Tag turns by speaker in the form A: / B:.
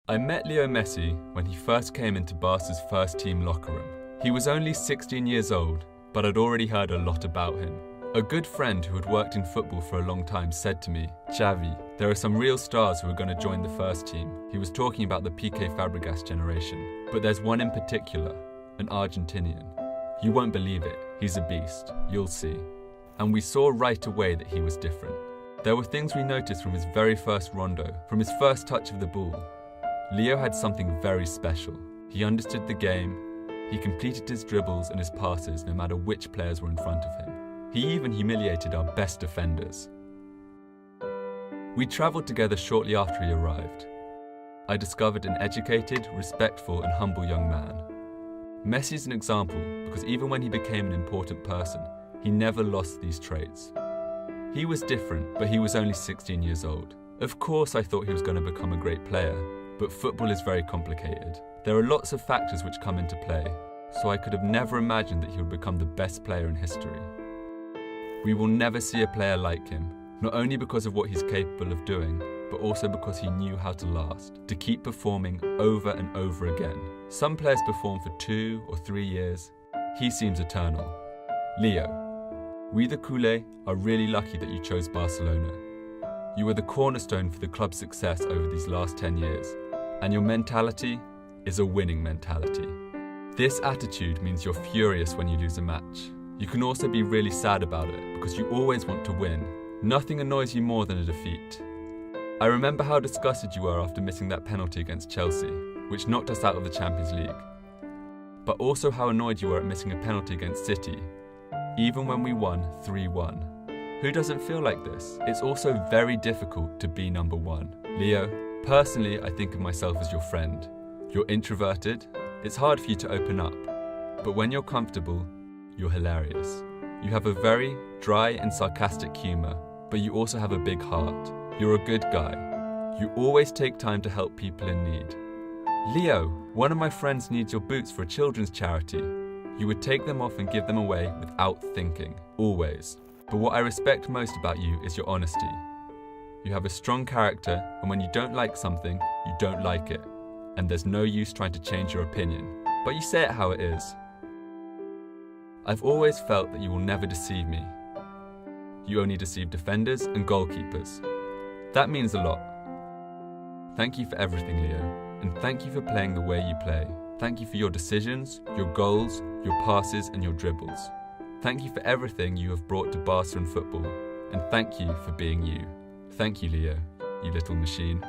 A: I met Leo Messi when he first came into Barca's first team locker room. He was only 16 years old, but I'd already heard a lot about him. A good friend who had worked in football for a long time said to me, "Xavi, there are some real stars who are going to join the first team." He was talking about the Piqué Fabregas generation, but there's one in particular, an Argentinian. You won't believe it, he's a beast, you'll see. And we saw right away that he was different. There were things we noticed from his very first rondo, from his first touch of the ball. Leo had something very special. He understood the game, he completed his dribbles and his passes no matter which players were in front of him. He even humiliated our best defenders. We travelled together shortly after he arrived. I discovered an educated, respectful and humble young man. Messi is an example because even when he became an important person, he never lost these traits. He was different, but he was only 16 years old. Of course I thought he was going to become a great player, but football is very complicated. There are lots of factors which come into play, so I could have never imagined that he would become the best player in history. We will never see a player like him, not only because of what he's capable of doing, but also because he knew how to last, to keep performing over and over again. Some players perform for 2 or 3 years. He seems eternal. Leo, we the Culé are really lucky that you chose Barcelona. You were the cornerstone for the club's success over these last 10 years, and your mentality is a winning mentality. This attitude means you're furious when you lose a match. You can also be really sad about it because you always want to win. Nothing annoys you more than a defeat. I remember how disgusted you were after missing that penalty against Chelsea, which knocked us out of the Champions League. But also how annoyed you were at missing a penalty against City, even when we won 3-1. Who doesn't feel like this? It's also very difficult to be number one. Leo, personally I think of myself as your friend. You're introverted, it's hard for you to open up, but when you're comfortable, you're hilarious. You have a very dry and sarcastic humour, but you also have a big heart. You're a good guy. You always take time to help people in need. Leo, one of my friends needs your boots for a children's charity. You would take them off and give them away without thinking, always. But what I respect most about you is your honesty. You have a strong character, and when you don't like something, you don't like it. And there's no use trying to change your opinion. But you say it how it is. I've always felt that you will never deceive me. You only deceive defenders and goalkeepers. That means a lot. Thank you for everything, Leo, and thank you for playing the way you play. Thank you for your decisions, your goals, your passes and your dribbles. Thank you for everything you have brought to Barca and football, and thank you for being you. Thank you, Leo, you little machine.